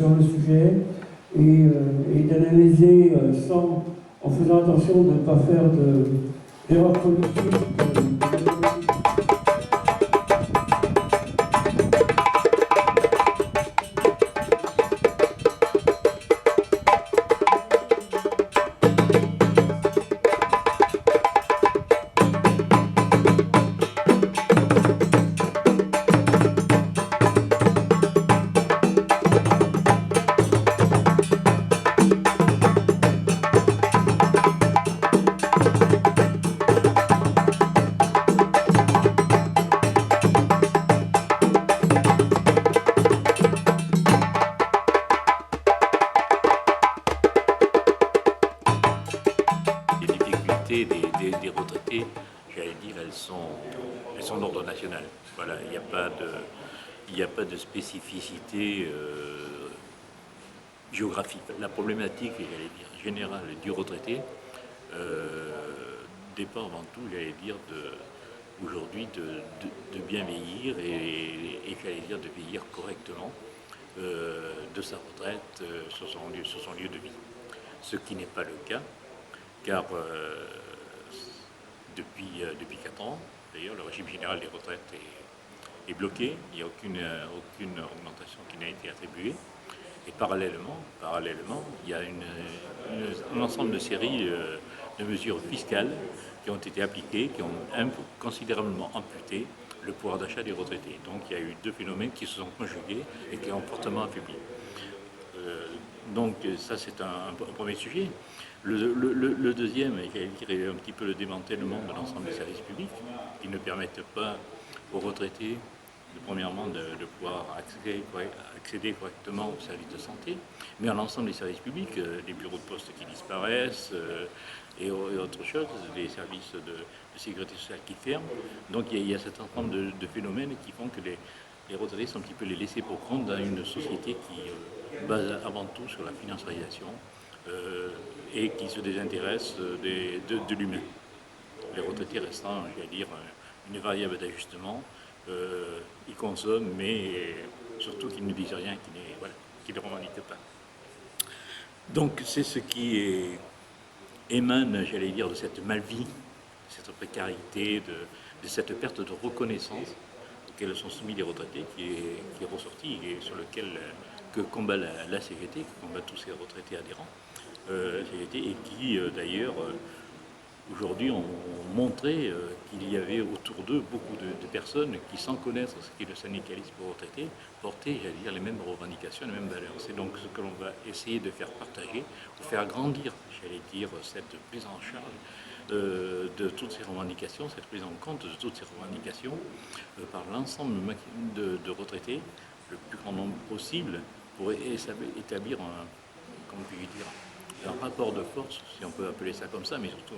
sur le sujet et d'analyser en faisant attention de ne pas faire d'erreurs politiques. Des retraités, j'allais dire, elles sont d'ordre national. Voilà, il n'y a pas de spécificité géographique. La problématique, j'allais dire, générale du retraité dépend avant tout, j'allais dire, aujourd'hui de bien vieillir et j'allais dire de vieillir correctement de sa retraite sur son lieu de vie. Ce qui n'est pas le cas, car depuis 4 ans, d'ailleurs, le régime général des retraites est bloqué. Il n'y a aucune augmentation qui n'a été attribuée. Et parallèlement, il y a un ensemble de séries de mesures fiscales qui ont été appliquées, qui ont considérablement amputé le pouvoir d'achat des retraités. Donc il y a eu 2 phénomènes qui se sont conjugués et qui ont fortement affaibli. Donc ça, c'est un premier sujet. Le deuxième, j'allais dire, est un petit peu le démantèlement de l'ensemble des services publics qui ne permettent pas aux retraités, premièrement, de pouvoir accéder correctement aux services de santé, mais à l'ensemble des services publics, des bureaux de poste qui disparaissent et autre chose, des services de sécurité sociale qui ferment. Donc il y a cet ensemble de phénomènes qui font que les retraités sont un petit peu les laissés pour compte dans une société qui base avant tout sur la financiarisation et qui se désintéresse de l'humain. Les retraités restant, j'allais dire, une variable d'ajustement, ils consomment, mais surtout qu'ils ne disent rien, qu'ils ne revendiquent pas. Donc c'est ce qui émane, j'allais dire, de cette mal-vie, de cette précarité, de cette perte de reconnaissance auxquelles sont soumis les retraités, qui est ressorti et sur lequel que combat la CGT, que combat tous ces retraités adhérents, CGT, et qui d'ailleurs aujourd'hui ont montré qu'il y avait autour d'eux beaucoup de personnes qui, sans connaître ce qu'est le syndicalisme pour retraités, portaient, j'allais dire, les mêmes revendications, les mêmes valeurs. C'est donc ce que l'on va essayer de faire partager, de faire grandir, j'allais dire, cette prise en charge de toutes ces revendications, cette prise en compte de toutes ces revendications par l'ensemble de retraités, le plus grand nombre possible, pour établir un rapport de force, si on peut appeler ça comme ça, mais surtout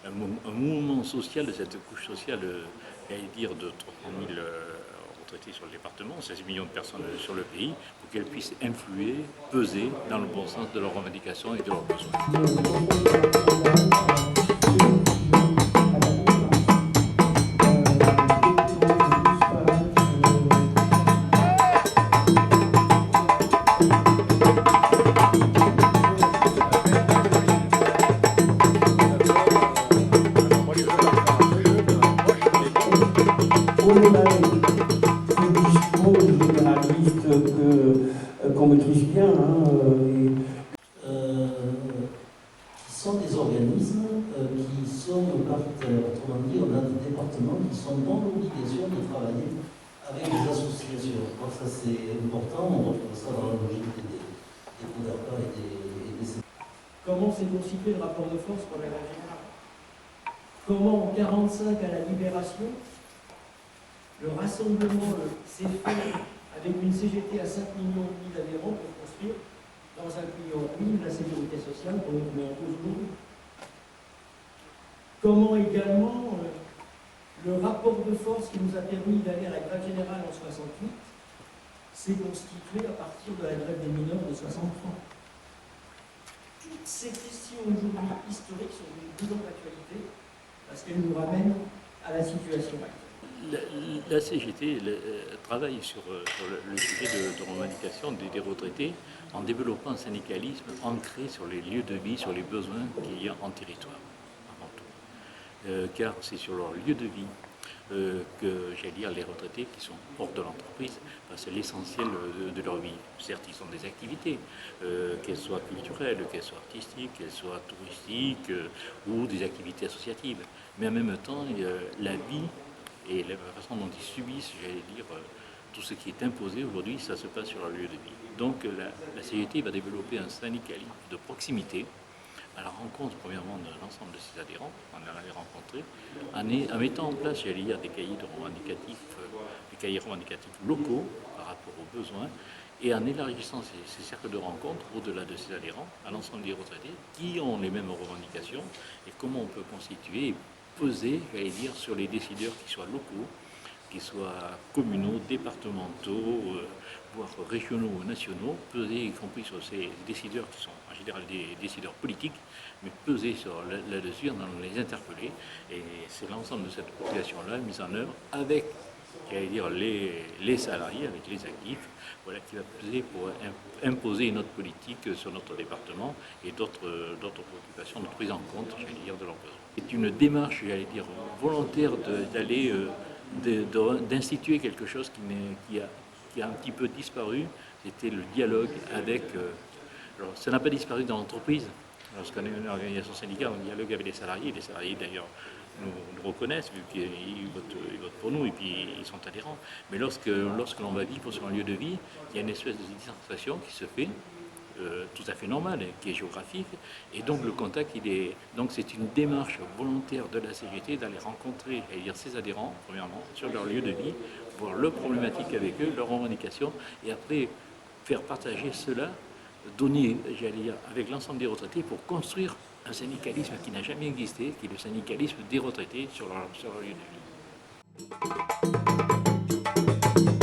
un mouvement social de cette couche sociale, j'allais dire, de 300 000 retraités sur le département, 16 millions de personnes sur le pays, pour qu'elles puissent influer, peser dans le bon sens de leurs revendications et de leurs besoins. Qu'on maîtrise bien. Qui sont des organismes qui sont paritaires. Autrement dit, on a des départements qui sont dans l'obligation de travailler avec des associations. Donc ça c'est important, on retrouve ça dans la logique des CODERPA et des... Comment s'est constitué le rapport de force pour la grève générale? Comment en 1945 à la Libération, le rassemblement s'est fait avec une CGT à 5 millions d'adhérents pour construire dans un client la sécurité sociale qu'on met en cause aujourd'hui. Comment également le rapport de force qui nous a permis d'aller à la grève générale en 68 s'est constitué à partir de la grève des mineurs de 63. Toutes ces questions aujourd'hui historiques sont d'une grande actualité parce qu'elles nous ramènent à la situation actuelle. La CGT travaille sur le sujet de revendication des retraités en développant un syndicalisme ancré sur les lieux de vie, sur les besoins qu'il y a en territoire, avant tout. Car c'est sur leur lieu de vie que, j'allais dire, les retraités qui sont hors de l'entreprise passent l'essentiel de leur vie. Certes, ils ont des activités, qu'elles soient culturelles, qu'elles soient artistiques, qu'elles soient touristiques ou des activités associatives. Mais en même temps, la vie et la façon dont ils subissent, j'allais dire, tout ce qui est imposé aujourd'hui, ça se passe sur leur lieu de vie. Donc la CGT va développer un syndicalisme de proximité à la rencontre, premièrement, de l'ensemble de ses adhérents, on les rencontrer, en mettant en place, j'allais dire, des cahiers revendicatifs locaux par rapport aux besoins, et en élargissant ces cercles de rencontres au-delà de ses adhérents, à l'ensemble des retraités qui ont les mêmes revendications, et comment on peut constituer et peser, j'allais dire, sur les décideurs qui soient locaux, qui soient communaux, départementaux, voire régionaux ou nationaux, peser y compris sur ces décideurs qui sont en général des décideurs politiques, mais peser là-dessus, en les interpeller. Et c'est l'ensemble de cette population-là mise en œuvre avec, j'allais dire, les salariés, avec les actifs, voilà, qui va peser pour imposer une autre politique sur notre département et d'autres préoccupations de prise en compte, j'allais dire, de leurs besoins. C'est une démarche, j'allais dire, volontaire d'aller d'instituer quelque chose qui a un petit peu disparu, c'était le dialogue avec... alors, ça n'a pas disparu dans l'entreprise. Lorsqu'on est une organisation syndicale, on dialogue avec les salariés d'ailleurs nous reconnaissent, vu qu'ils votent pour nous et puis ils sont adhérents. Mais lorsque l'on va vivre sur un lieu de vie, il y a une espèce de distanciation qui se fait, tout à fait normale, qui est géographique, et donc le contact, donc c'est une démarche volontaire de la CGT d'aller rencontrer, j'allais dire, ses adhérents, premièrement, sur leur lieu de vie, voir leurs problématiques avec eux, leurs revendications, et après faire partager cela, donner, j'allais dire, avec l'ensemble des retraités pour construire un syndicalisme qui n'a jamais existé, qui est le syndicalisme des retraités sur leur lieu de vie.